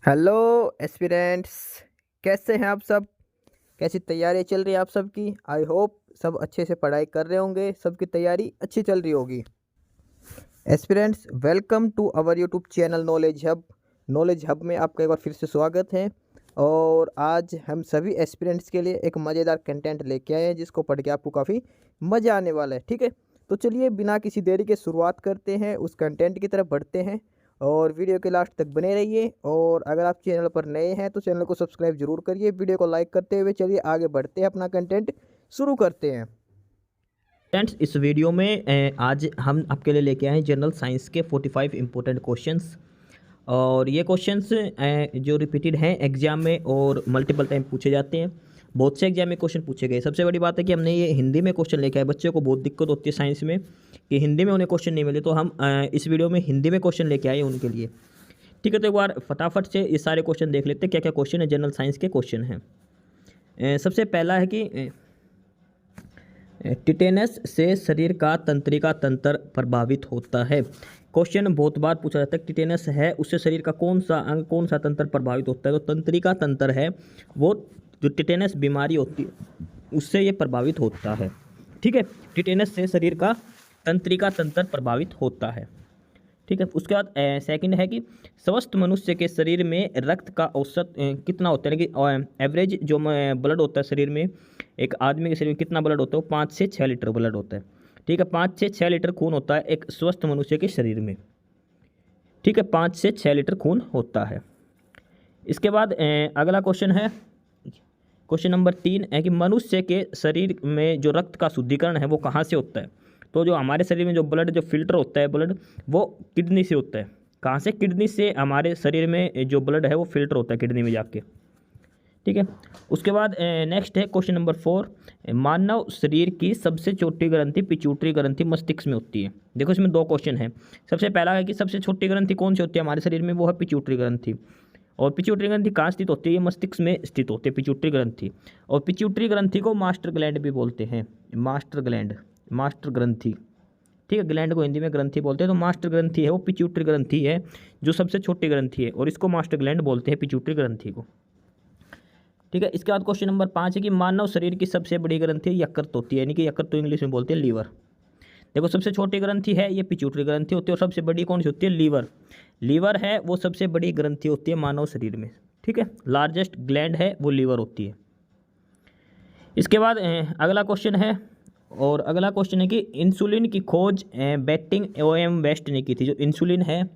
Hello aspirants. कैसे हैं आप सब? कैसी तैयारी चल रही है आप सबकी? आई होप सब अच्छे से पढ़ाई कर रहे होंगे, सबकी तैयारी अच्छी चल रही होगी। Aspirants, welcome to our YouTube channel knowledge hub. Knowledge hub में आपका एक बार फिर से स्वागत है। और आज हम सभी एस्पिरेंट्स के लिए एक मज़ेदार कंटेंट लेके आए हैं जिसको पढ़ के आपको काफ़ी मज़ा आने वाला है। ठीक है, तो चलिए बिना किसी देरी के शुरुआत करते हैं, उस कंटेंट की तरफ बढ़ते हैं। और वीडियो के लास्ट तक बने रहिए। और अगर आप चैनल पर नए हैं तो चैनल को सब्सक्राइब जरूर करिए। वीडियो को लाइक करते हुए चलिए आगे बढ़ते हैं, अपना कंटेंट शुरू करते हैं। फ्रेंड्स, इस वीडियो में आज हम आपके लिए लेके आए हैं जनरल साइंस के 45 इम्पोर्टेंट क्वेश्चंस। और ये क्वेश्चंस जो रिपीटेड हैं एग्जाम में और मल्टीपल टाइम पूछे जाते हैं। बहुत से एग्जाम में क्वेश्चन पूछे गए। सबसे बड़ी बात है कि हमने ये हिंदी में क्वेश्चन लेके आए। बच्चों को बहुत दिक्कत होती है साइंस में कि हिंदी में उन्हें क्वेश्चन नहीं मिले, तो हम इस वीडियो में हिंदी में क्वेश्चन लेके आए उनके लिए। ठीक है, तो एक बार फटाफट से ये सारे क्वेश्चन देख लेते हैं क्या क्या क्वेश्चन है। जनरल साइंस के क्वेश्चन हैं। सबसे पहला है कि टिटेनस से शरीर का तंत्रिका तंत्र प्रभावित होता है। क्वेश्चन बहुत बार पूछा जाता है, टिटेनस है उससे शरीर का कौन सा अंग, कौन सा तंत्र प्रभावित होता है? तो तंत्रिका तंत्र है वो, जो टिटेनस बीमारी होती है उससे ये प्रभावित होता है। ठीक है, टिटेनस से शरीर का तंत्रिका तंत्र प्रभावित होता है। ठीक है, उसके बाद सेकंड है कि स्वस्थ मनुष्य के शरीर में रक्त का औसत कितना होता है, कि एवरेज जो ब्लड होता है शरीर में, एक आदमी के शरीर में कितना ब्लड होता है? वो 5 से 6 लीटर ब्लड होता है। ठीक है, 5 से 6 लीटर खून होता है एक स्वस्थ मनुष्य के शरीर में। ठीक है, 5 से 6 लीटर खून होता है। इसके बाद अगला क्वेश्चन है, क्वेश्चन नंबर 3 है कि मनुष्य के शरीर में जो रक्त का शुद्धिकरण है वो कहाँ से होता है? तो जो हमारे शरीर में जो ब्लड जो फिल्टर होता है ब्लड, वो किडनी से होता है। कहाँ से? किडनी से हमारे शरीर में जो ब्लड है वो फिल्टर होता है किडनी में जाके। ठीक है, उसके बाद नेक्स्ट है क्वेश्चन नंबर 4, मानव शरीर की सबसे छोटी ग्रंथि पिट्यूटरी ग्रंथि मस्तिष्क में होती है। देखो इसमें दो क्वेश्चन है। सबसे पहला है कि सबसे छोटी ग्रंथि कौन सी होती है हमारे शरीर में? वो है पिट्यूटरी ग्रंथि। और पिट्यूटरी ग्रंथि कहाँ स्थित होती है? ये मस्तिष्क में स्थित होती है पिट्यूटरी ग्रंथि। और पिट्यूटरी ग्रंथि को मास्टर ग्लैंड भी बोलते हैं। मास्टर ग्लैंड, मास्टर ग्रंथि। ठीक है, ग्लैंड को हिंदी में ग्रंथि बोलते हैं। तो मास्टर ग्रंथि है वो पिट्यूटरी ग्रंथि है, जो सबसे छोटी ग्रंथि है, और इसको मास्टर ग्लैंड बोलते हैं पिट्यूटरी ग्रंथि को। ठीक है, इसके बाद क्वेश्चन नंबर 5 है कि मानव शरीर की सबसे बड़ी ग्रंथि यकृत होती है, यानी कि यकृत तो इंग्लिश में बोलते हैं लीवर। देखो सबसे छोटी ग्रंथि है ये पिट्यूटरी ग्रंथि होती है, और सबसे बड़ी कौन सी होती है? लीवर। लीवर है वो सबसे बड़ी ग्रंथि होती है मानव शरीर में। ठीक है, लार्जेस्ट ग्लैंड है वो लीवर होती है। इसके बाद अगला क्वेश्चन है, और अगला क्वेश्चन है कि इंसुलिन की खोज बेट्टिंग ओएम वेस्ट ने की थी। जो इंसुलिन है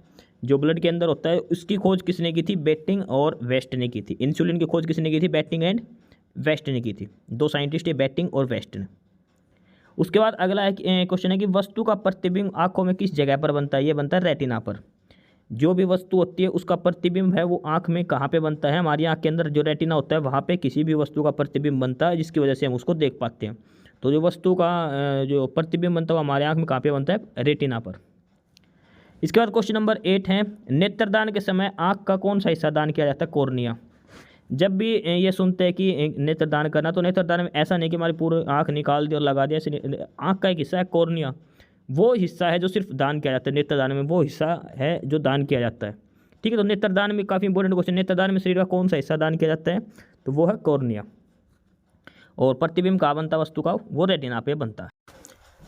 जो ब्लड के अंदर होता है, उसकी खोज किसने की थी? बेट्टिंग और वेस्ट ने की थी। इंसुलिन की खोज किसने की थी? बेट्टिंग एंड वेस्ट ने की थी। दो साइंटिस्ट है, बेट्टिंग और वेस्ट ने। उसके बाद अगला क्वेश्चन है कि वस्तु का प्रतिबिंब आंखों में किस जगह पर बनता है? ये बनता है रेटिना पर। जो भी वस्तु होती है उसका प्रतिबिंब है वो आंख में कहाँ पे बनता है? हमारी आंख के अंदर जो रेटिना होता है वहाँ पे किसी भी वस्तु का प्रतिबिंब बनता है, जिसकी वजह से हम उसको देख पाते हैं। तो जो वस्तु का जो प्रतिबिंब बनता है वो हमारे आंख में कहाँ पे बनता है? रेटिना पर। इसके बाद क्वेश्चन नंबर 8 है, नेत्रदान के समय आंख का कौन सा हिस्सा दान किया जाता है? कॉर्निया। जब भी ये सुनते हैं कि नेत्रदान करना, तो नेत्रदान में ऐसा नहीं कि हमारी पूरी आंख निकाल दी और लगा दिया, ऐसे आंख का एक हिस्सा है कॉर्निया। वो हिस्सा है जो सिर्फ दान किया जाता है नेत्रदान में, वो हिस्सा है जो दान किया जाता है। ठीक है, तो नेत्रदान में काफ़ी इंपॉर्टेंट क्वेश्चन, नेत्रदान में शरीर का कौन सा हिस्सा दान किया जाता है? तो वो है कॉर्निया। और प्रतिबिंब कहाँ बनता है वस्तु का? वो रेटिना पे बनता है।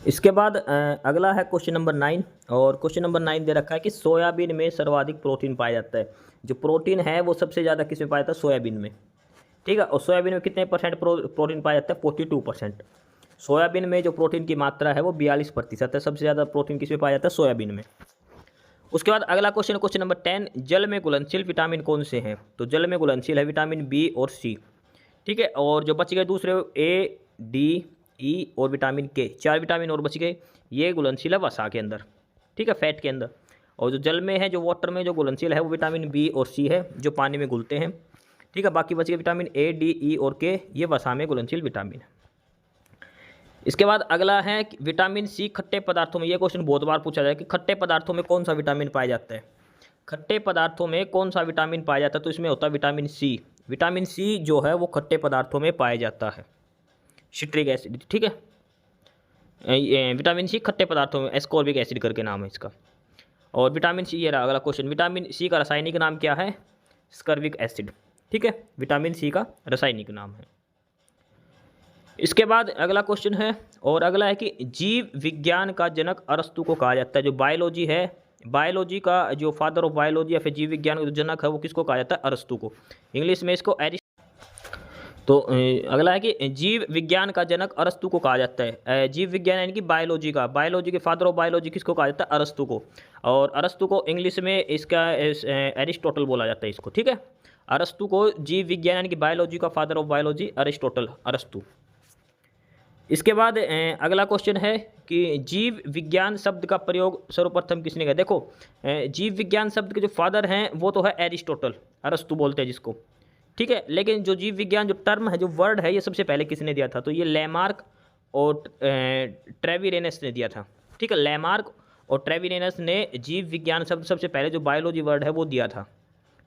इसके बाद अगला है क्वेश्चन नंबर 9, और क्वेश्चन नंबर 9 दे रखा है कि सोयाबीन में सर्वाधिक प्रोटीन पाया जाता है। जो प्रोटीन है वो सबसे ज़्यादा किस में पाया जाता है? सोयाबीन में। ठीक है, और सोयाबीन में कितने परसेंट प्रोटीन पाया जाता है? 42%। सोयाबीन में जो प्रोटीन की मात्रा है वो 42% है। सबसे ज़्यादा प्रोटीन किस में पाया जाता है? सोयाबीन में। उसके बाद अगला क्वेश्चन, क्वेश्चन नंबर 10, जल में घुलनशील विटामिन कौन से हैं? तो जल में घुलनशील है विटामिन बी और सी। ठीक है, और जो बच गए दूसरे ए, डी, ई और विटामिन के, 4 विटामिन और बच गए। ये घुलनशील है वसा के अंदर। ठीक है, फैट के अंदर। और जो जल में है, जो वाटर में जो घुलनशील है वो विटामिन बी और सी है, जो पानी में घुलते हैं। ठीक है, बाकी बच गए विटामिन ए, डी, ई और के, ये वसा में घुलनशील विटामिन है। इसके बाद अगला है कि विटामिन सी खट्टे पदार्थों में, ये क्वेश्चन बहुत बार पूछा जाए कि खट्टे पदार्थों में कौन सा विटामिन पाया जाता है? खट्टे पदार्थों में कौन सा विटामिन पाया जाता है? तो इसमें होता है विटामिन सी। विटामिन सी जो है वो खट्टे पदार्थों में पाया जाता है, सिट्रिक एसिड। ठीक है, विटामिन सी खट्टे पदार्थों में, एस्कॉर्बिक एसिड करके नाम है इसका। और विटामिन सी, ये रहा अगला क्वेश्चन, विटामिन सी का रासायनिक नाम क्या है? स्कर्विक एसिड। ठीक है, विटामिन सी का रासायनिक नाम है। इसके बाद अगला क्वेश्चन है, और अगला है कि जीव विज्ञान का जनक अरस्तु को कहा जाता है। जो बायोलॉजी है, बायोलॉजी का जो फादर ऑफ बायोलॉजी या फिर जीव विज्ञान का जो जनक है वो किसको कहा जाता है? अरस्तु को। इंग्लिश में इसको तो अगला है कि जीव विज्ञान का जनक अरस्तु को कहा जाता है। जीव विज्ञान यानी कि बायोलॉजी का, बायोलॉजी के फादर ऑफ बायोलॉजी किसको कहा जाता है? अरस्तु को। और अरस्तु को इंग्लिश में इसका एरिस्टोटल बोला जाता है इसको। ठीक है, अरस्तु को जीव विज्ञान यानी कि बायोलॉजी का फादर ऑफ बायोलॉजी अरिस्टोटल, अरस्तु। इसके बाद अगला क्वेश्चन है कि जीव विज्ञान शब्द का प्रयोग सर्वप्रथम किसने किया? देखो, जीव विज्ञान शब्द के जो फादर हैं वो तो है एरिस्टोटल, अरस्तु बोलते हैं जिसको। ठीक है, लेकिन जो जीव विज्ञान जो टर्म है, जो वर्ड है, ये सबसे पहले किसने दिया था? तो ये लैमार्क और ट्रेविरेनस ने दिया था। ठीक है, लैमार्क और ट्रेविरेनस ने जीव विज्ञान शब्द सबसे पहले जो बायोलॉजी वर्ड है वो दिया था।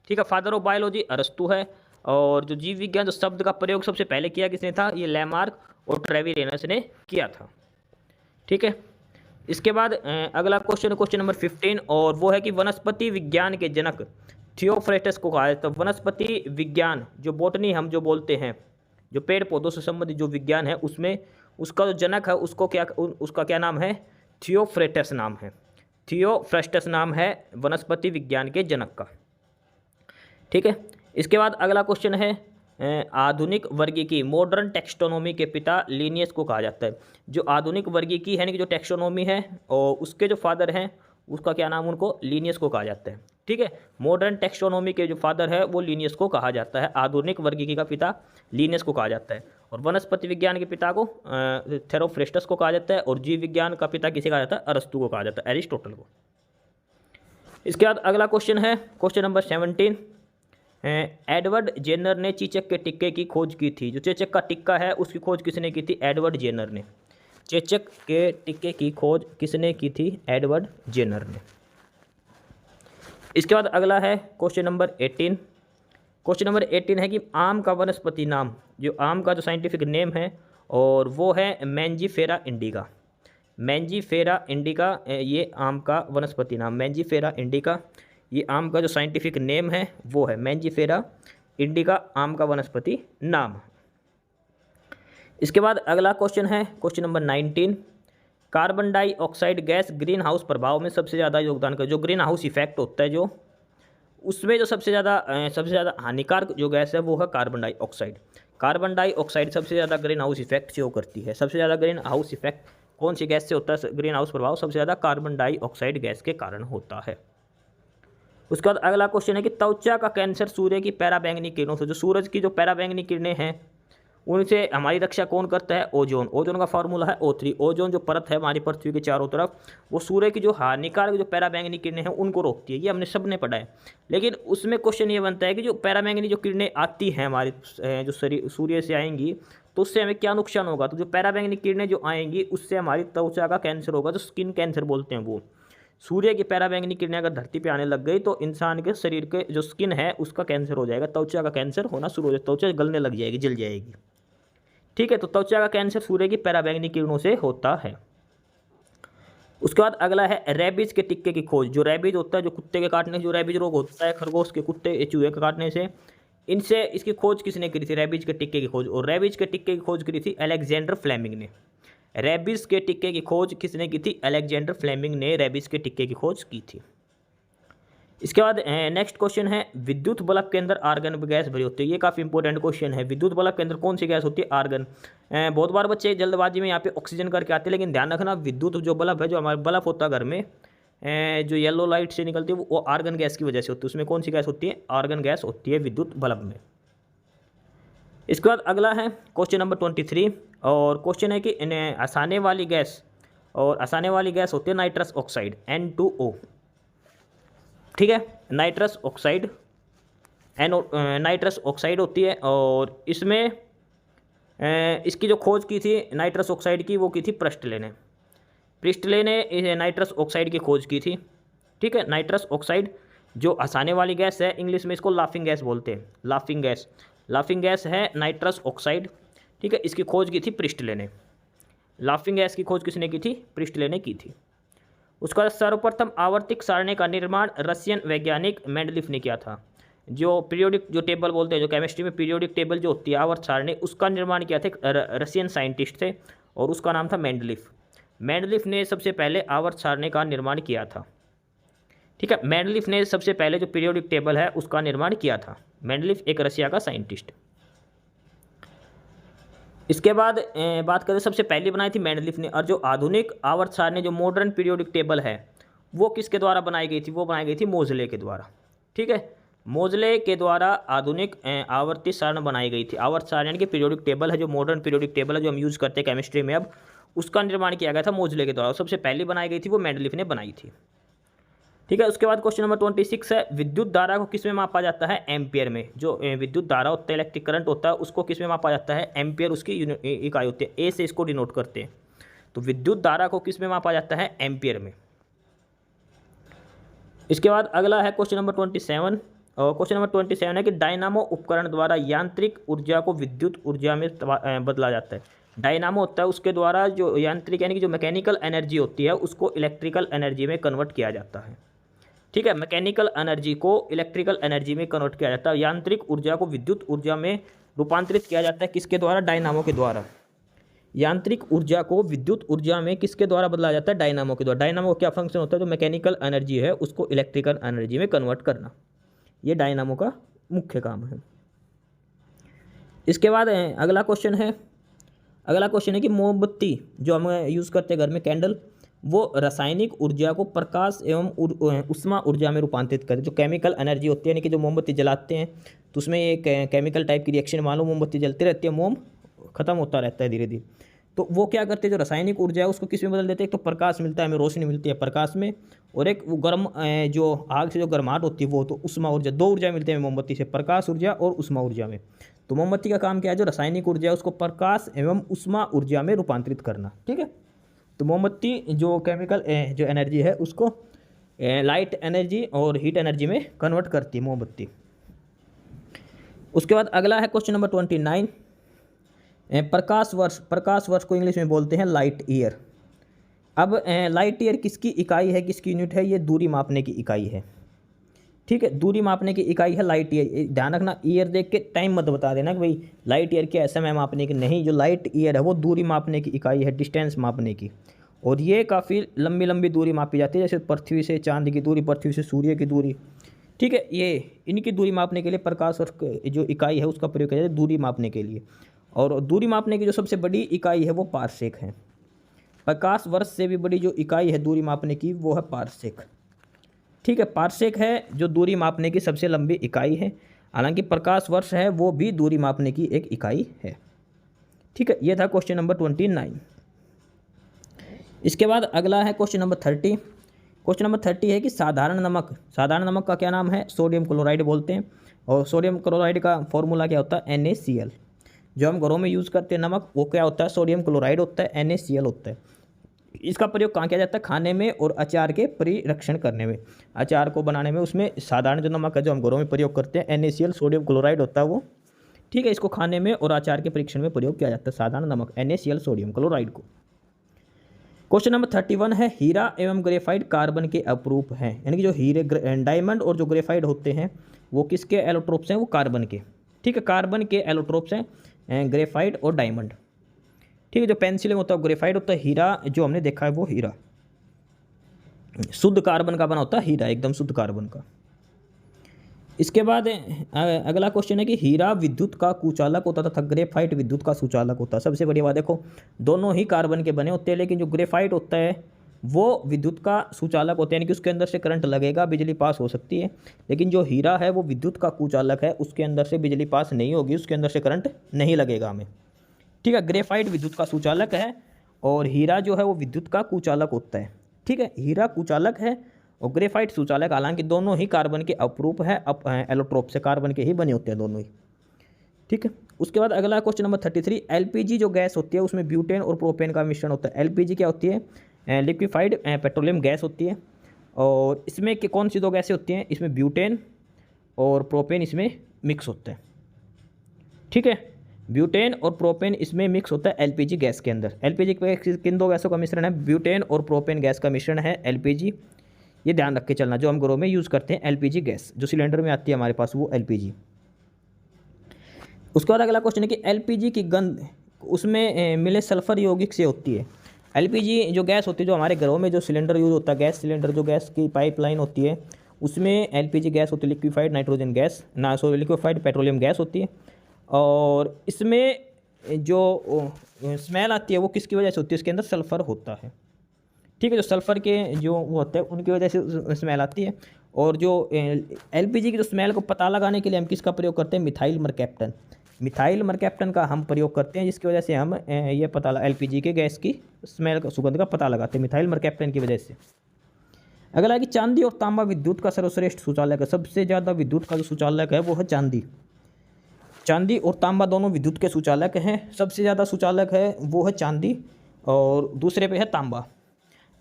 ठीक है, फादर ऑफ बायोलॉजी अरस्तु है, और जो जीव विज्ञान जो शब्द का प्रयोग सबसे पहले किया किसने था? ये लैमार्क और ट्रेविरेनस ने किया था। ठीक है, इसके बाद अगला क्वेश्चन, क्वेश्चन नंबर 15, और वो है कि वनस्पति विज्ञान के जनक थियोफ्रेस्टस को कहा जाता है। वनस्पति विज्ञान जो बॉटनी हम जो बोलते हैं, जो पेड़ पौधों से संबंधित जो विज्ञान है, उसमें उसका जो जनक है उसको उसका क्या नाम है? थियोफ्रेस्टस नाम है। थियोफ्रेस्टस नाम है वनस्पति विज्ञान के जनक का। ठीक है, इसके बाद अगला क्वेश्चन है, आधुनिक वर्गीकी, मॉडर्न टेक्सोनोमी के पिता लिनियस को कहा जाता है। जो आधुनिक वर्गीकी है, यानी कि जो टेक्सोनोमी है, और उसके जो फादर हैं उसका क्या नाम? उनको लिनियस को कहा जाता है। ठीक है, मॉडर्न टेक्सोनोमी के जो फादर है वो लिनियस को कहा जाता है। आधुनिक वर्गीकी का पिता लिनियस को कहा जाता है, और वनस्पति विज्ञान के पिता को थेरोफ्रेस्टस को कहा जाता है, और जीव विज्ञान का पिता किसे कहा जाता है? अरस्तु को कहा जाता है, एरिस्टोटल को। इसके बाद अगला क्वेश्चन है, क्वेश्चन नंबर 17, एडवर्ड जेनर ने चेचक के टिक्के की खोज की थी। जो चेचक का टिक्का है उसकी खोज किसने की थी? एडवर्ड जेनर ने। चेचक के टिक्के की खोज किसने की थी? एडवर्ड जेनर ने। इसके बाद अगला है क्वेश्चन नंबर 18। क्वेश्चन नंबर 18 है कि आम का वनस्पति नाम, जो आम का जो साइंटिफिक नेम है, और वो है मैंजीफेरा इंडिका। मैंजीफेरा इंडिका, ये आम का वनस्पति नाम, मैंजीफेरा इंडिका, ये आम का जो साइंटिफिक नेम है वो है मैंजीफेरा इंडिका, आम का वनस्पति नाम। इसके बाद अगला क्वेश्चन है question number 19, carbon dioxide gas green house प्रभाव में सबसे ज़्यादा योगदान कर, जो ग्रीन हाउस इफेक्ट होता है जो, उसमें जो सबसे ज़्यादा हानिकारक जो गैस है वो है कार्बन डाइऑक्साइड। कार्बन डाइऑक्साइड सबसे ज़्यादा ग्रीन हाउस इफेक्ट शो करती है। सबसे ज़्यादा ग्रीन हाउस इफेक्ट कौन सी गैस से होता है? ग्रीन हाउस प्रभाव सबसे ज़्यादा कार्बन डाइऑक्साइड गैस के कारण होता है। उसके बाद अगला क्वेश्चन है कि त्वचा का कैंसर सूर्य की पैराबैंगनी किरणों से, जो सूरज की जो पैराबैंगनी किरणें हैं उनसे हमारी रक्षा कौन करता है? ओजोन। ओजोन का फार्मूला है O3। ओजोन जो परत है हमारी पृथ्वी के चारों तरफ, वो सूर्य की जो हानिकारक जो पैराबैंगनी किरणें हैं उनको रोकती है। ये हमने सब ने पढ़ा है, लेकिन उसमें क्वेश्चन ये बनता है कि जो पैराबैंगनी जो किरणें आती हैं हमारे जो सूर्य से आएंगी, तो उससे हमें क्या नुकसान होगा? तो जो पैराबैंगनी किरणें जो आएंगी उससे हमारी त्वचा का कैंसर होगा, जो स्किन कैंसर बोलते हैं वो। सूर्य की पैराबैंगनी किरणें अगर धरती पे आने लग गई तो इंसान के शरीर के जो स्किन है उसका कैंसर हो जाएगा, त्वचा का कैंसर होना शुरू हो जाएगा, त्वचा गलने लग जाएगी, जल जाएगी। ठीक है, तो त्वचा का कैंसर सूर्य की पैराबैंगनी किरणों से होता है। उसके बाद अगला है रेबीज के टिक्के की खोज। जो रेबीज होता है, जो कुत्ते के काटने से जो रेबीज रोग होता है, खरगोश के, कुत्ते, चूहे के काटने से, इनसे इसकी खोज किसने करी थी? रेबीज के टिक्के की खोज। और रेबीज के टिक्के की खोज करी थी अलेक्जेंडर फ्लेमिंग ने। रेबीज के टिक्के की खोज किसने की थी? अलेक्जेंडर फ्लेमिंग ने रेबीज के टिक्के की खोज की थी। इसके बाद नेक्स्ट क्वेश्चन है, विद्युत बल्ब के अंदर आर्गन गैस भरी होती है। ये काफ़ी इंपॉर्टेंट क्वेश्चन है। विद्युत बल्ब के अंदर कौन सी गैस होती है? आर्गन। बहुत बार बच्चे जल्दबाजी में यहाँ पे ऑक्सीजन करके आते हैं, लेकिन ध्यान रखना विद्युत जो बल्ब है, जो हमारा बल्ब होता है घर में, जो येलो लाइट से निकलती है वो आर्गन गैस की वजह से होती है। उसमें कौन सी गैस होती है? आर्गन गैस होती है विद्युत बल्ब में। इसके बाद अगला है क्वेश्चन नंबर 23, और क्वेश्चन है कि इन्हें आसाने वाली गैस, और आसाने वाली गैस होती है नाइट्रस ऑक्साइड, N2O। ठीक है, नाइट्रस ऑक्साइड नाइट्रस ऑक्साइड होती है, और इसमें इसकी जो खोज की थी नाइट्रस ऑक्साइड की वो की थी प्रिस्टले ने। प्रिस्टले ने नाइट्रस ऑक्साइड की खोज की थी। ठीक है, नाइट्रस ऑक्साइड जो हंसाने वाली गैस है, इंग्लिश में इसको लाफिंग गैस बोलते हैं। लाफिंग गैस, लाफिंग गैस है नाइट्रस ऑक्साइड। ठीक है, इसकी खोज की थी प्रिस्टले ने। लाफिंग गैस की खोज किसने की थी? प्रिस्टले ने की थी। उसका सर्वप्रथम आवर्तिक सारणी का निर्माण रशियन वैज्ञानिक मेंडलीफ ने किया था। जो पीरियोडिक जो टेबल बोलते हैं, जो केमिस्ट्री में पीरियोडिक टेबल जो होती है आवर्त सारणी, उसका निर्माण किया था एक रशियन साइंटिस्ट थे और उसका नाम था मेंडलीफ। मेंडलीफ ने सबसे पहले आवर्त सारणी का निर्माण किया था। ठीक है, मेंडलीफ ने सबसे पहले जो पीरियोडिक टेबल है उसका निर्माण किया था। मेंडलीफ एक रशिया का साइंटिस्ट। इसके बाद बात करें सबसे पहली बनाई थी मेंडलीफ ने, और जो आधुनिक आवर्त सारणी जो मॉडर्न पीरियोडिक टेबल है वो किसके द्वारा बनाई गई थी? वो बनाई गई थी मोजले के द्वारा। ठीक है, मोजले के द्वारा आधुनिक आवर्ती सारणी बनाई गई थी। आवर्त सारणी की पीरियोडिक टेबल है, जो मॉडर्न पीरियोडिक टेबल है जो हम यूज़ करते हैं केमिस्ट्री में अब, उसका निर्माण किया गया था मोजले के द्वारा। सबसे पहली बनाई गई थी वो मेंडलीफ ने बनाई थी। ठीक है, उसके बाद क्वेश्चन नंबर 26 है, विद्युत धारा को किस में मापा जाता है? एम्पियर में। जो विद्युत धारा होता है, इलेक्ट्रिक करंट होता है, उसको किस में मापा जाता है? एम्पियर उसकी इकाई होती है। ए से इसको डिनोट करते हैं। तो विद्युत धारा को किस में मापा जाता है? एम्पियर में। इसके बाद अगला है क्वेश्चन नंबर 27, और क्वेश्चन नंबर 27 है कि डायनामो उपकरण द्वारा यांत्रिक ऊर्जा को विद्युत ऊर्जा में बदला जाता है। डायनामो होता है, उसके द्वारा जो यांत्रिक यानी कि जो मैकेनिकल एनर्जी होती है उसको इलेक्ट्रिकल एनर्जी में कन्वर्ट किया जाता है। ठीक है, मैकेनिकल एनर्जी को इलेक्ट्रिकल एनर्जी में कन्वर्ट किया जाता है। यांत्रिक ऊर्जा को विद्युत ऊर्जा में रूपांतरित किया जाता है। किसके द्वारा? डायनामो के द्वारा। यांत्रिक ऊर्जा को विद्युत ऊर्जा में किसके द्वारा बदला जाता है? डायनामो के द्वारा। डायनामो का क्या फंक्शन होता है? जो मैकेनिकल एनर्जी है उसको इलेक्ट्रिकल एनर्जी में कन्वर्ट करना, ये डायनामो का मुख्य काम है। इसके बाद अगला क्वेश्चन है कि मोमबत्ती जो हम यूज़ करते हैं घर में, कैंडल, वो रासायनिक ऊर्जा को प्रकाश एवं उष्मा ऊर्जा में रूपांतरित करते। जो केमिकल एनर्जी होती है, यानी कि जो मोमबत्ती जलाते हैं तो उसमें एक केमिकल टाइप की रिएक्शन, मान लो मोमबत्ती जलती रहती है, मोम खत्म होता रहता है धीरे धीरे, तो वो क्या करते हैं, जो रासायनिक ऊर्जा है उसको किस में बदल देते हैं? एक तो प्रकाश मिलता है हमें, रोशनी मिलती है प्रकाश में, और एक वो गर्म जो आग से जो गर्माहट होती है वो तो उष्मा ऊर्जा। दो ऊर्जा मिलती है हमें मोमबत्ती से, प्रकाश ऊर्जा और उष्मा ऊर्जा में। तो मोमबत्ती का काम क्या है? जो रासायनिक ऊर्जा है उसको प्रकाश एवं उष्मा ऊर्जा में रूपांतरित करना। ठीक है, तो मोमबत्ती जो केमिकल जो एनर्जी है उसको लाइट एनर्जी और हीट एनर्जी में कन्वर्ट करती है मोमबत्ती। उसके बाद अगला है क्वेश्चन नंबर 29, प्रकाश वर्ष को इंग्लिश में बोलते हैं लाइट ईयर। अब लाइट ईयर किसकी इकाई है, किसकी यूनिट है? ये दूरी मापने की इकाई है। ठीक है, दूरी मापने की इकाई है लाइट ईयर। ध्यान रखना, ईयर देख के टाइम मत बता देना कि भाई लाइट ईयर क्या है, समय मापने की नहीं। जो लाइट ईयर है वो दूरी मापने की इकाई है, डिस्टेंस मापने की, और ये काफ़ी लंबी लंबी दूरी मापी जाती है, जैसे पृथ्वी से चांद की दूरी, पृथ्वी से सूर्य की दूरी। ठीक है, ये इनकी दूरी मापने के लिए प्रकाश वर्ष जो इकाई है उसका प्रयोग किया जाता है दूरी मापने के लिए। और दूरी मापने की जो सबसे बड़ी इकाई है वो पारसेक है। प्रकाश वर्ष से भी बड़ी जो इकाई है दूरी मापने की वो है पारसेक। ठीक है, पारसेक है जो दूरी मापने की सबसे लंबी इकाई है। हालांकि प्रकाश वर्ष है वो भी दूरी मापने की एक इकाई है। ठीक है, ये था क्वेश्चन नंबर 29। इसके बाद अगला है क्वेश्चन नंबर 30। क्वेश्चन नंबर 30 है कि साधारण नमक का क्या नाम है? सोडियम क्लोराइड बोलते हैं। और सोडियम क्लोराइड का फॉर्मूला क्या होता है? NaCl। जो हम घरों में यूज़ करते हैं नमक वो क्या होता है? सोडियम क्लोराइड होता है, NaCl होता है। इसका प्रयोग कहाँ किया जाता है? खाने में और अचार के परिरक्षण करने में, अचार को बनाने में। उसमें साधारण जो नमक है जो हम घरों में प्रयोग करते हैं NaCl सोडियम क्लोराइड होता है वो। ठीक है, इसको खाने में और अचार के परीक्षण में प्रयोग किया जाता है, साधारण नमक NaCl सोडियम क्लोराइड को। क्वेश्चन नंबर 31 है, हीरा एवं ग्रेफाइट कार्बन के अपरूप हैं। यानी कि जो हीरे, डायमंड और जो ग्रेफाइट होते हैं वो किसके एलोट्रोप्स हैं? वो कार्बन के। ठीक है, कार्बन के एलोट्रोप्स हैं ग्रेफाइट और डायमंड। ठीक है, जो पेंसिल में होता है ग्रेफाइट होता है, हीरा जो हमने देखा है वो हीरा शुद्ध कार्बन का बना होता है, हीरा एकदम शुद्ध कार्बन का। इसके बाद अगला क्वेश्चन है कि हीरा विद्युत का कुचालक होता था, ग्रेफाइट विद्युत का सुचालक होता है। सबसे बड़ी बात देखो, दोनों ही कार्बन के बने होते हैं, लेकिन जो ग्रेफाइट होता है वो विद्युत का सुचालक होता है, यानी कि उसके अंदर से करंट लगेगा, बिजली पास हो सकती है। लेकिन जो हीरा है वो विद्युत का कुचालक है, उसके अंदर से बिजली पास नहीं होगी, उसके अंदर से करंट नहीं लगेगा हमें। ठीक है, ग्रेफाइट विद्युत का सुचालक है और हीरा जो है वो विद्युत का कुचालक होता है। ठीक है, हीरा कुचालक है और ग्रेफाइट सुचालक। हालांकि दोनों ही कार्बन के अपरूप है, एलोट्रोप से कार्बन के ही बने होते हैं दोनों ही। ठीक है, उसके बाद अगला क्वेश्चन नंबर 33, LPG जो गैस होती है उसमें ब्यूटेन और प्रोपेन का मिश्रण होता है। LPG क्या होती है? लिक्विफाइड पेट्रोलियम गैस होती है। और इसमें कौन सी दो गैसें होती हैं? इसमें ब्यूटेन और प्रोपेन इसमें मिक्स होता है। ठीक है, ब्यूटेन और प्रोपेन इसमें मिक्स होता है LPG गैस के अंदर। LPG किन दो गैसों का मिश्रण है? ब्यूटेन और प्रोपेन गैस का मिश्रण है LPG। ये ध्यान रख के चलना। जो हम घरों में यूज़ करते हैं एलपीजी गैस, जो सिलेंडर में आती है हमारे पास, वो एलपीजी। उसके बाद अगला क्वेश्चन है कि एलपीजी की गंध उसमें मिले सल्फर यौगिक से होती है। एलपीजी जो गैस होती है, जो हमारे घरों में जो सिलेंडर यूज़ होता है, गैस सिलेंडर, जो गैस की पाइपलाइन होती है, उसमें एलपीजी गैस होती है, लिक्विफाइड नाइट्रोजन गैस, ना सो लिक्विफाइड पेट्रोलियम गैस होती है। और इसमें जो स्मेल आती है वो किसकी वजह से होती है? इसके अंदर सल्फ़र होता है। ठीक है, जो सल्फ़र के जो वो होते हैं उनकी वजह से स्मेल आती है। और जो एलपीजी की जो स्मेल को पता लगाने के लिए हम किसका प्रयोग करते हैं? Methyl mercaptan. मिथाइल मरकैप्टन का हम प्रयोग करते हैं, जिसकी वजह से हम ये पता एलपीजी के गैस की स्मेल का, सुगंध का पता लगाते हैं मिथाइल मरकैप्टन की वजह से। अगला है कि चांदी और तांबा विद्युत का सर्वश्रेष्ठ सुचालक है। सबसे ज़्यादा विद्युत का जो सुचालक है वो है चांदी। चांदी और तांबा दोनों विद्युत के सुचालक हैं। सबसे ज़्यादा सुचालक है वो है चांदी और दूसरे पे है तांबा।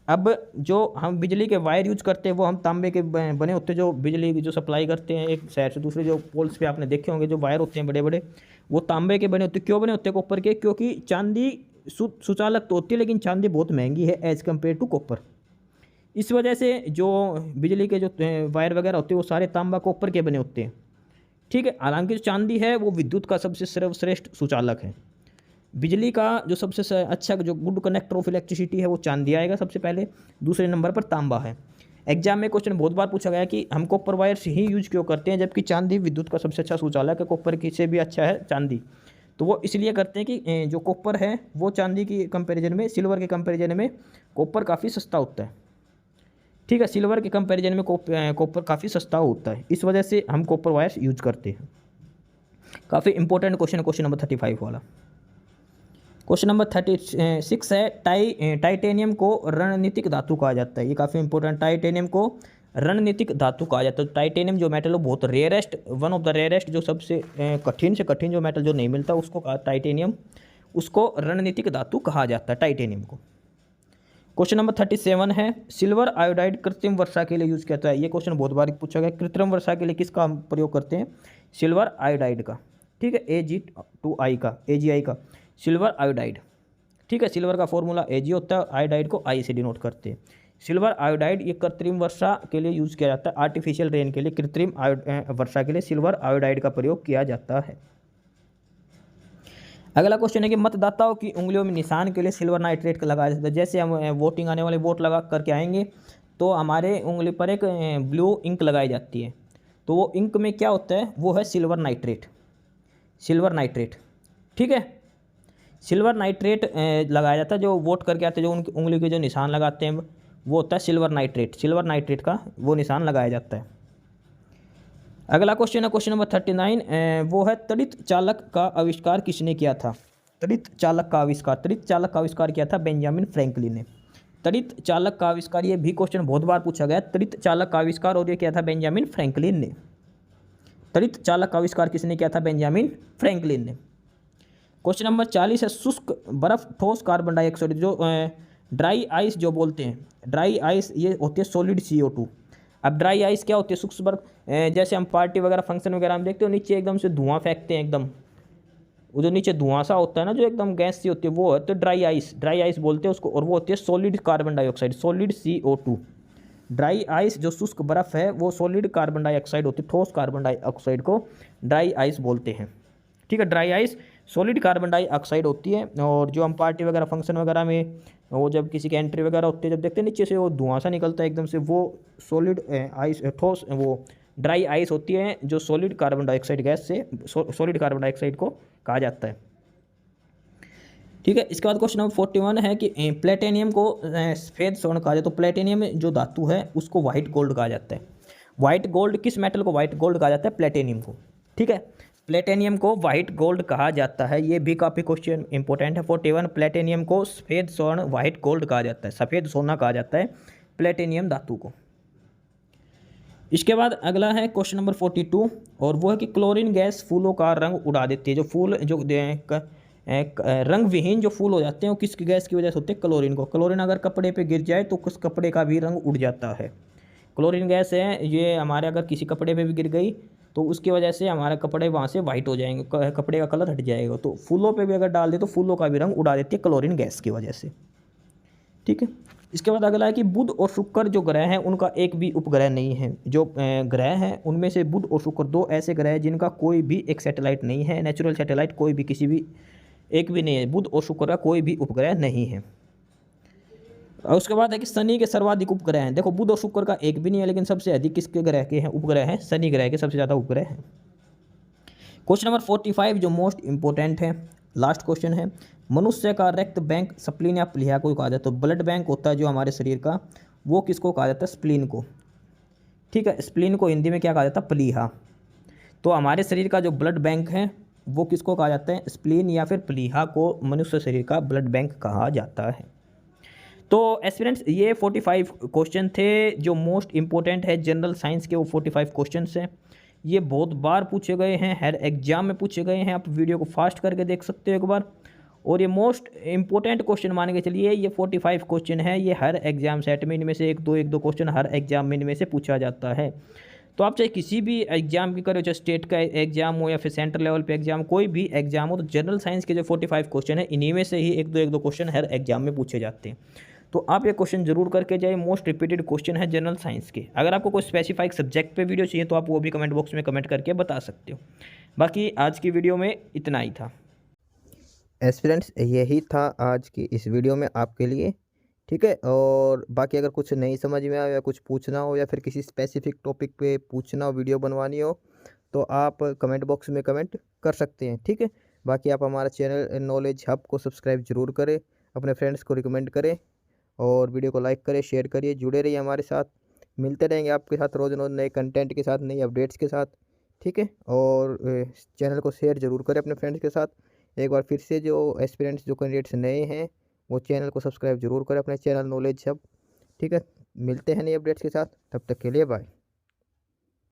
अब जो हम बिजली के वायर यूज करते हैं वो हम तांबे के बने होते हैं, जो बिजली की जो सप्लाई करते हैं एक शहर से दूसरे, जो पोल्स पे आपने देखे होंगे जो वायर होते हैं बड़े बड़े, वो तांबे के बने होते हैं। क्यों बने होते हैं कॉपर के? क्योंकि चांदी सुचालक तो होती है लेकिन चांदी बहुत महंगी है एज़ कम्पेयर टू कॉपर। इस वजह से जो बिजली के जो वायर वगैरह होते हैं वो सारे तांबा कॉपर के बने होते हैं। ठीक है, हालांकि जो चांदी है वो विद्युत का सबसे सर्वश्रेष्ठ सुचालक है। बिजली का जो सबसे अच्छा जो गुड कंडक्टर ऑफ इलेक्ट्रिसिटी है वो चांदी आएगा सबसे पहले, दूसरे नंबर पर तांबा है। एग्जाम में क्वेश्चन बहुत बार पूछा गया कि हम कॉपर वायर्स ही यूज क्यों करते हैं, जबकि चांदी विद्युत का सबसे अच्छा सुचालक है, कॉपर की से भी अच्छा है चांदी। तो वो इसलिए करते हैं कि जो कॉपर है वो चांदी की कंपेरिजन में, सिल्वर के कंपेरिजन में कॉपर काफ़ी सस्ता होता है। ठीक है, सिल्वर के कंपेरिजन में कॉपर काफ़ी सस्ता होता है, इस वजह से हम कॉपर वायर्स यूज करते हैं। काफ़ी इंपॉर्टेंट क्वेश्चन, क्वेश्चन नंबर 35 वाला। क्वेश्चन नंबर 36 है टाइटेनियम को रणनीतिक धातु कहा जाता है। ये काफ़ी इंपॉर्टेंट, टाइटेनियम को रणनीतिक धातु कहा जाता है। तो टाइटेनियम जो मेटल है बहुत rarest, one of the rarest, जो सबसे कठिन से कठिन जो मेटल जो नहीं मिलता उसको कहा टाइटेनियम, उसको रणनीतिक धातु कहा जाता है टाइटेनियम को। क्वेश्चन नंबर 37 है सिल्वर आयोडाइड कृत्रिम वर्षा के लिए यूज़ किया जाता है। ये क्वेश्चन बहुत बार पूछा गया, कृत्रिम वर्षा के लिए किसका हम प्रयोग करते हैं? सिल्वर आयोडाइड का। ठीक है, Ag2I का, AgI का, सिल्वर आयोडाइड। ठीक है, सिल्वर का फॉर्मूला Ag होता है, आयोडाइड को I से डिनोट करते हैं। सिल्वर आयोडाइड ये कृत्रिम वर्षा के लिए यूज़ किया जाता है, आर्टिफिशियल रेन के लिए, कृत्रिम वर्षा के लिए सिल्वर आयोडाइड का प्रयोग किया जाता है। अगला क्वेश्चन है कि मतदाताओं की उंगलियों में निशान के लिए सिल्वर नाइट्रेट का लगाया जाता है। जैसे हम वोटिंग आने वाले वोट लगा करके आएंगे तो हमारे उंगली पर एक ब्लू इंक लगाई जाती है, तो वो इंक में क्या होता है? वो है सिल्वर नाइट्रेट। सिल्वर नाइट्रेट, ठीक है, सिल्वर नाइट्रेट लगाया जाता है। जो वोट करके आते हैं, जो उनकी उंगली के जो निशान लगाते हैं वो होता है सिल्वर नाइट्रेट। सिल्वर नाइट्रेट का वो निशान लगाया जाता है। अगला क्वेश्चन है क्वेश्चन नंबर 39, वो है तड़ित चालक का आविष्कार किसने किया था? तड़ित चालक का आविष्कार किया था बेंजामिन फ्रैंकलिन ने। तड़ित चालक का आविष्कार, ये भी क्वेश्चन बहुत बार पूछा गया, तड़ित चालक का आविष्कार, और ये किया था बेंजामिन फ्रैंकलिन ने। तड़ित चालक का आविष्कार किसने किया था? बेंजामिन फ्रैंकलिन ने। क्वेश्चन नंबर 40 है शुष्क बर्फ ठोस कार्बन डाइऑक्साइड, जो ड्राई आइस जो बोलते हैं, ड्राई आइस ये होती है सॉलिड CO2। अब ड्राई आइस क्या होती है? शुष्क बर्फ, जैसे हम पार्टी वगैरह फंक्शन वगैरह हम देखते हो नीचे एकदम से धुआं फेंकते हैं, एकदम वो जो नीचे धुआं सा होता है ना, जो एकदम गैस सी होती है, वो है तो ड्राई आइस बोलते हैं उसको, और वो होती है solid carbon dioxide, solid CO2। Dry ice जो शुष्क बर्फ है वो सॉलिड कार्बन डाइऑक्साइड होती है, ठोस कार्बन डाइऑक्साइड को ड्राई आइस बोलते हैं। ठीक है, dry ice solid carbon dioxide होती है। और जो हम पार्टी वगैरह फंक्शन वगैरह में वो जब किसी की एंट्री वगैरह होती है, जब देखते हैं नीचे से वो धुआं सा निकलता है एकदम से, वो सॉलिड आइस, ठोस, वो ड्राई आइस होती है जो सॉलिड कार्बन डाइऑक्साइड गैस से सॉलिड कार्बन डाइऑक्साइड को कहा जाता है। ठीक है, इसके बाद क्वेश्चन नंबर 41 है कि प्लेटिनियम को सफेद स्वर्ण कहा जाता है। तो प्लेटिनियम जो धातु है उसको वाइट गोल्ड कहा जाता है। वाइट गोल्ड, किस मेटल को वाइट गोल्ड कहा जाता है? प्लेटिनियम को। ठीक है, प्लेटिनियम को वाइट गोल्ड कहा जाता है। ये भी काफ़ी क्वेश्चन इंपॉर्टेंट है। 41, प्लेटिनियम को सफ़ेद स्वर्ण वाइट गोल्ड कहा जाता है, सफ़ेद सोना कहा जाता है प्लेटिनियम धातु को। इसके बाद अगला है क्वेश्चन नंबर 42, और वो है कि क्लोरीन गैस फूलों का रंग उड़ा देती है। जो फूल जो रंग विहीन जो फूल हो जाते हैं वो किसकी गैस की वजह से होते हैं? क्लोरीन को। क्लोरीन अगर कपड़े पे गिर जाए तो उस कपड़े का भी रंग उड़ जाता है। क्लोरीन गैस है ये हमारे, अगर किसी कपड़े पे भी गिर गई तो उसकी वजह से हमारे कपड़े वहाँ से वाइट हो जाएंगे, कपड़े का कलर हट जाएगा। तो फूलों पे भी अगर डाल दे तो फूलों का भी रंग उड़ा देती है क्लोरीन गैस की वजह से। ठीक है, इसके बाद अगला है कि बुध और शुक्र जो ग्रह हैं उनका एक भी उपग्रह नहीं है। जो ग्रह हैं उनमें से बुध और शुक्र दो ऐसे ग्रह हैं जिनका कोई भी एक सैटेलाइट नहीं है, नेचुरल सैटेलाइट कोई भी किसी भी एक भी नहीं है। बुध और शुक्र का कोई भी उपग्रह नहीं है। और उसके बाद है कि शनि के सर्वाधिक उपग्रह हैं। देखो बुध और शुक्र का एक भी नहीं है, लेकिन सबसे अधिक किसके ग्रह के हैं उपग्रह हैं, शनि ग्रह के सबसे ज़्यादा उपग्रह हैं। क्वेश्चन नंबर 45 जो मोस्ट इंपॉर्टेंट है, लास्ट क्वेश्चन है। मनुष्य का रक्त बैंक स्प्लीन या प्लीहा को कहा जाता है। तो ब्लड बैंक होता है जो हमारे शरीर का, वो किसको कहा जाता है, स्प्लीन को। ठीक है, स्प्लीन को हिंदी में क्या कहा जाता है, प्लीहा। तो हमारे शरीर का जो ब्लड बैंक है वो किसको कहा जाता है, स्प्लीन या फिर प्लीहा को मनुष्य शरीर का ब्लड बैंक कहा जाता है। तो एस्पिरेंट्स ये 45 क्वेश्चन थे जो मोस्ट इंपॉर्टेंट है जनरल साइंस के। वो 45 क्वेश्चन हैं, ये बहुत बार पूछे गए हैं, हर एग्जाम में पूछे गए हैं। आप वीडियो को फास्ट करके देख सकते हो एक बार। और ये मोस्ट इंपॉर्टेंट क्वेश्चन मान के चलिए, ये 45 क्वेश्चन है, ये हर एग्जाम सेट में इनमें से एक दो क्वेश्चन हर एग्जाम में इनमें से पूछा जाता है। तो आप चाहे किसी भी एग्जाम की करो, चाहे स्टेट का एग्जाम हो या फिर सेंट्रल लेवल पे एग्जाम, कोई भी एग्जाम हो, तो जनरल साइंस के जो 45 क्वेश्चन है इन्हीं में से ही एक दो क्वेश्चन हर एग्जाम में पूछे जाते हैं। तो आप ये क्वेश्चन जरूर करके जाइए, मोस्ट रिपीटेड क्वेश्चन है जनरल साइंस के। अगर आपको कोई स्पेसिफाइक सब्जेक्ट पे वीडियो चाहिए तो आप वो भी कमेंट बॉक्स में कमेंट करके बता सकते हो। बाकी आज की वीडियो में इतना ही था। एस्पिरेंट्स यही था आज की इस वीडियो में आपके लिए। ठीक है, और बाकी अगर कुछ नहीं समझ में आया या कुछ पूछना हो या फिर किसी स्पेसिफिक टॉपिक पे पूछना हो, वीडियो बनवानी हो, तो आप कमेंट बॉक्स में कमेंट कर सकते हैं। ठीक है, बाकी आप हमारा चैनल नॉलेज हब को सब्सक्राइब जरूर करें, अपने फ्रेंड्स को रिकमेंड करें और वीडियो को लाइक करें, शेयर करिए, जुड़े रहिए हमारे साथ। मिलते रहेंगे आपके साथ रोज़ रोज़ नए कंटेंट के साथ, नई अपडेट्स के साथ। ठीक है, और चैनल को शेयर ज़रूर करें अपने फ्रेंड्स के साथ। एक बार फिर से जो एस्पिरेंट्स जो कैंडिडेट्स नए हैं वो चैनल को सब्सक्राइब जरूर करें, अपने चैनल नॉलेज हब। ठीक है, मिलते हैं नई अपडेट्स के साथ, तब तक के लिए बाय।